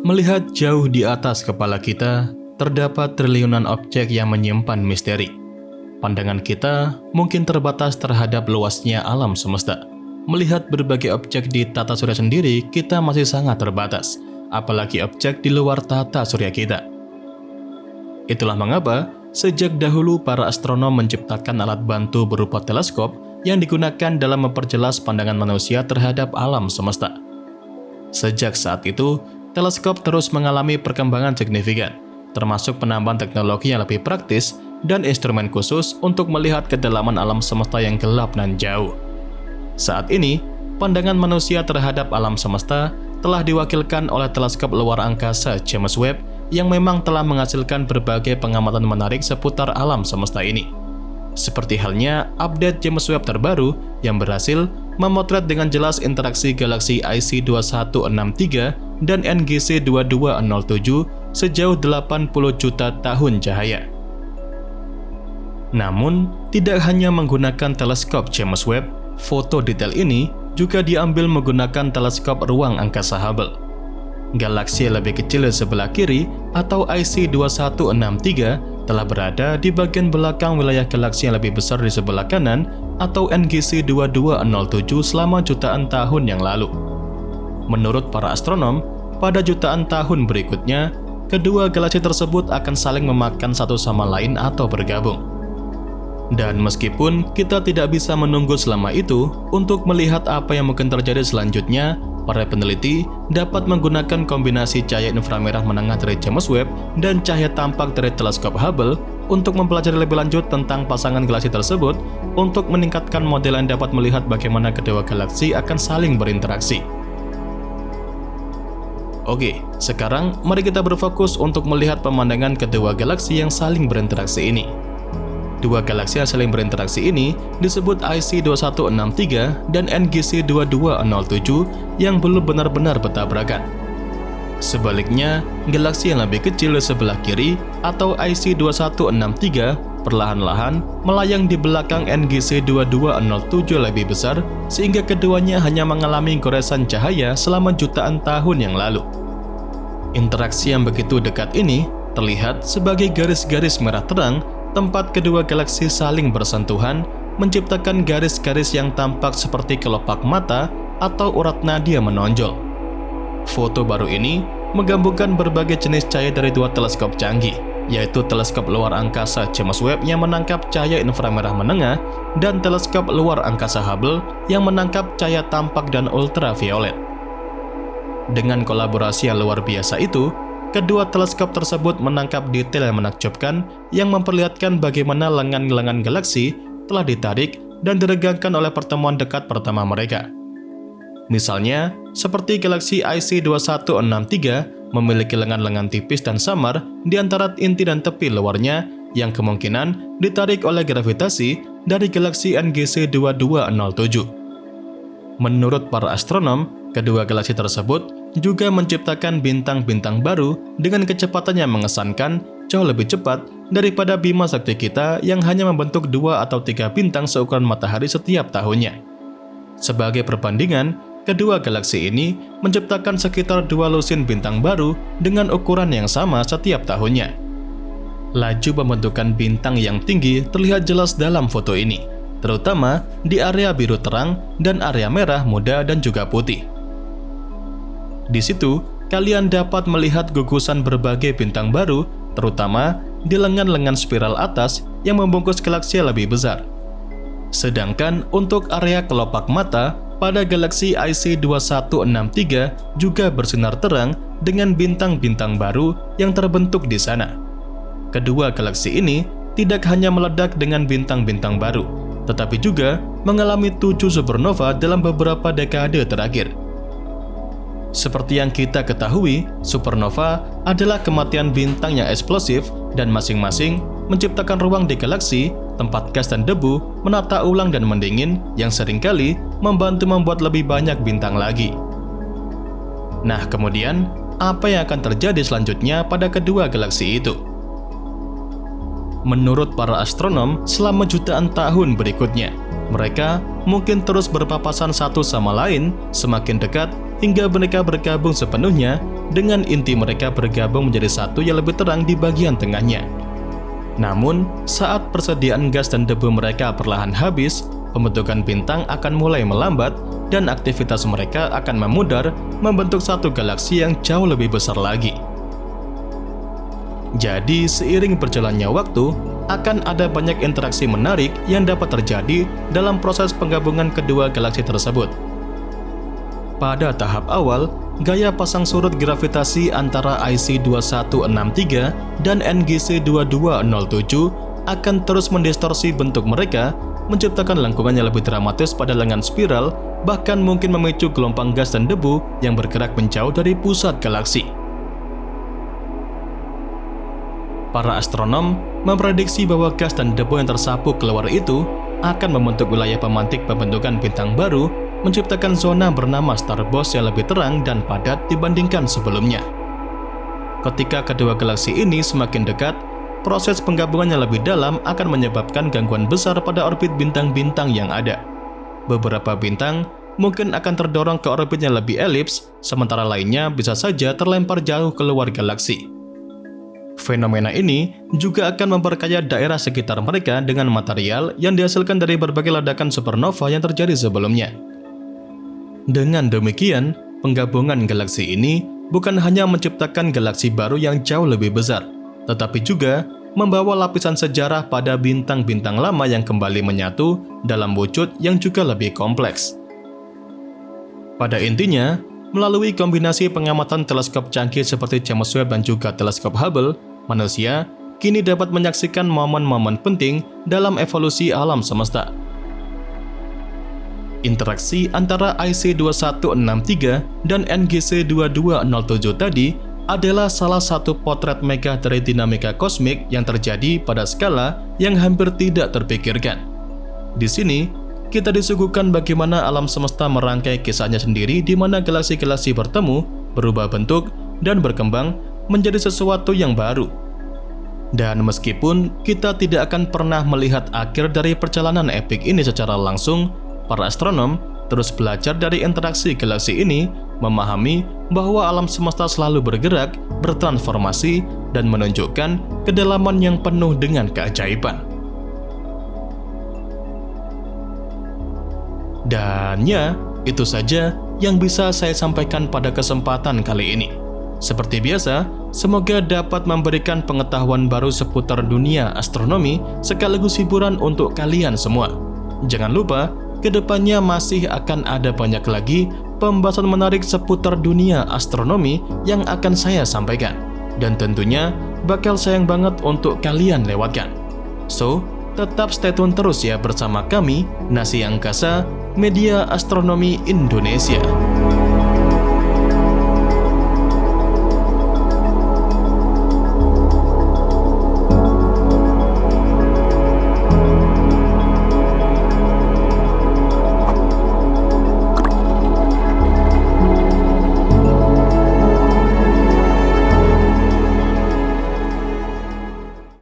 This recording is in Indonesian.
Melihat jauh di atas kepala kita, terdapat triliunan objek yang menyimpan misteri. Pandangan kita mungkin terbatas terhadap luasnya alam semesta. Melihat berbagai objek di tata surya sendiri, kita masih sangat terbatas, apalagi objek di luar tata surya kita. Itulah mengapa, sejak dahulu para astronom menciptakan alat bantu berupa teleskop yang digunakan dalam memperjelas pandangan manusia terhadap alam semesta. Sejak saat itu, teleskop terus mengalami perkembangan signifikan, termasuk penambahan teknologi yang lebih praktis dan instrumen khusus untuk melihat kedalaman alam semesta yang gelap dan jauh. Saat ini, pandangan manusia terhadap alam semesta telah diwakilkan oleh teleskop luar angkasa James Webb yang memang telah menghasilkan berbagai pengamatan menarik seputar alam semesta ini. Seperti halnya update James Webb terbaru yang berhasil memotret dengan jelas interaksi galaksi IC 2163 dan NGC 2207 sejauh 80 juta tahun cahaya. Namun, tidak hanya menggunakan teleskop James Webb, foto detail ini juga diambil menggunakan teleskop ruang angkasa Hubble. Galaksi yang lebih kecil di sebelah kiri atau IC 2163 telah berada di bagian belakang wilayah galaksi yang lebih besar di sebelah kanan atau NGC 2207 selama jutaan tahun yang lalu. Menurut para astronom, pada jutaan tahun berikutnya, kedua galaksi tersebut akan saling memakan satu sama lain atau bergabung. Dan meskipun kita tidak bisa menunggu selama itu untuk melihat apa yang mungkin terjadi selanjutnya, para peneliti dapat menggunakan kombinasi cahaya inframerah menengah dari James Webb dan cahaya tampak dari teleskop Hubble untuk mempelajari lebih lanjut tentang pasangan galaksi tersebut untuk meningkatkan model yang dapat melihat bagaimana kedua galaksi akan saling berinteraksi. Oke, sekarang mari kita berfokus untuk melihat pemandangan kedua galaksi yang saling berinteraksi ini. Dua galaksi yang saling berinteraksi ini disebut IC 2163 dan NGC 2207 yang belum benar-benar bertabrakan. Sebaliknya, galaksi yang lebih kecil di sebelah kiri atau IC 2163 perlahan-lahan melayang di belakang NGC 2207 lebih besar sehingga keduanya hanya mengalami goresan cahaya selama jutaan tahun yang lalu. Interaksi yang begitu dekat ini terlihat sebagai garis-garis merah terang tempat kedua galaksi saling bersentuhan, menciptakan garis-garis yang tampak seperti kelopak mata atau urat nadi yang menonjol. Foto baru ini menggabungkan berbagai jenis cahaya dari dua teleskop canggih, yaitu teleskop luar angkasa James Webb yang menangkap cahaya inframerah menengah dan teleskop luar angkasa Hubble yang menangkap cahaya tampak dan ultraviolet. Dengan kolaborasi yang luar biasa itu, kedua teleskop tersebut menangkap detail yang menakjubkan yang memperlihatkan bagaimana lengan-lengan galaksi telah ditarik dan diregangkan oleh pertemuan dekat pertama mereka. Misalnya, seperti galaksi IC 2163 memiliki lengan-lengan tipis dan samar di antara inti dan tepi luarnya yang kemungkinan ditarik oleh gravitasi dari galaksi NGC 2207. Menurut para astronom, kedua galaksi tersebut juga menciptakan bintang-bintang baru dengan kecepatan yang mengesankan jauh lebih cepat daripada Bima Sakti kita yang hanya membentuk 2 atau 3 bintang seukuran matahari setiap tahunnya. Sebagai perbandingan, kedua galaksi ini menciptakan sekitar 2 lusin bintang baru dengan ukuran yang sama setiap tahunnya. Laju pembentukan bintang yang tinggi terlihat jelas dalam foto ini, terutama di area biru terang dan area merah muda dan juga putih. Di situ, kalian dapat melihat gugusan berbagai bintang baru, terutama di lengan-lengan spiral atas yang membungkus galaksi yang lebih besar. Sedangkan untuk area kelopak mata, pada galaksi IC 2163 juga bersinar terang dengan bintang-bintang baru yang terbentuk di sana. Kedua galaksi ini tidak hanya meledak dengan bintang-bintang baru, tetapi juga mengalami 7 supernova dalam beberapa dekade terakhir. Seperti yang kita ketahui, supernova adalah kematian bintang yang eksplosif dan masing-masing menciptakan ruang di galaksi, tempat gas dan debu menata ulang dan mendingin yang seringkali membantu membuat lebih banyak bintang lagi. Nah, kemudian apa yang akan terjadi selanjutnya pada kedua galaksi itu? Menurut para astronom, selama jutaan tahun berikutnya, mereka mungkin terus berpapasan satu sama lain, semakin dekat hingga mereka bergabung sepenuhnya dengan inti mereka bergabung menjadi satu yang lebih terang di bagian tengahnya. Namun, saat persediaan gas dan debu mereka perlahan habis, pembentukan bintang akan mulai melambat dan aktivitas mereka akan memudar membentuk satu galaksi yang jauh lebih besar lagi. Jadi, seiring berjalannya waktu, akan ada banyak interaksi menarik yang dapat terjadi dalam proses penggabungan kedua galaksi tersebut. Pada tahap awal, gaya pasang surut gravitasi antara IC2163 dan NGC2207 akan terus mendistorsi bentuk mereka, menciptakan lengkungan yang lebih dramatis pada lengan spiral, bahkan mungkin memicu gelombang gas dan debu yang bergerak menjauh dari pusat galaksi. Para astronom memprediksi bahwa gas dan debu yang tersapu keluar itu akan membentuk wilayah pemantik pembentukan bintang baru, menciptakan zona bernama starburst yang lebih terang dan padat dibandingkan sebelumnya. Ketika kedua galaksi ini semakin dekat, proses penggabungan yang lebih dalam akan menyebabkan gangguan besar pada orbit bintang-bintang yang ada. Beberapa bintang mungkin akan terdorong ke orbit yang lebih elips, sementara lainnya bisa saja terlempar jauh keluar galaksi. Fenomena ini juga akan memperkaya daerah sekitar mereka dengan material yang dihasilkan dari berbagai ledakan supernova yang terjadi sebelumnya. Dengan demikian, penggabungan galaksi ini bukan hanya menciptakan galaksi baru yang jauh lebih besar, tetapi juga membawa lapisan sejarah pada bintang-bintang lama yang kembali menyatu dalam wujud yang juga lebih kompleks. Pada intinya, melalui kombinasi pengamatan teleskop canggih seperti James Webb dan juga teleskop Hubble, manusia kini dapat menyaksikan momen-momen penting dalam evolusi alam semesta. Interaksi antara IC2163 dan NGC2207 tadi adalah salah satu potret mega dari dinamika kosmik yang terjadi pada skala yang hampir tidak terpikirkan. Di sini, kita disuguhkan bagaimana alam semesta merangkai kisahnya sendiri di mana galaksi-galaksi bertemu, berubah bentuk, dan berkembang menjadi sesuatu yang baru. Dan meskipun kita tidak akan pernah melihat akhir dari perjalanan epik ini secara langsung, para astronom terus belajar dari interaksi galaksi ini, memahami bahwa alam semesta selalu bergerak, bertransformasi, dan menunjukkan kedalaman yang penuh dengan keajaiban. Dan ya, itu saja yang bisa saya sampaikan pada kesempatan kali ini. Seperti biasa, semoga dapat memberikan pengetahuan baru seputar dunia astronomi sekaligus hiburan untuk kalian semua. Jangan lupa, kedepannya masih akan ada banyak lagi pembahasan menarik seputar dunia astronomi yang akan saya sampaikan. Dan tentunya bakal sayang banget untuk kalian lewatkan. So, tetap stay tune terus ya bersama kami, Nasi Angkasa, Media Astronomi Indonesia.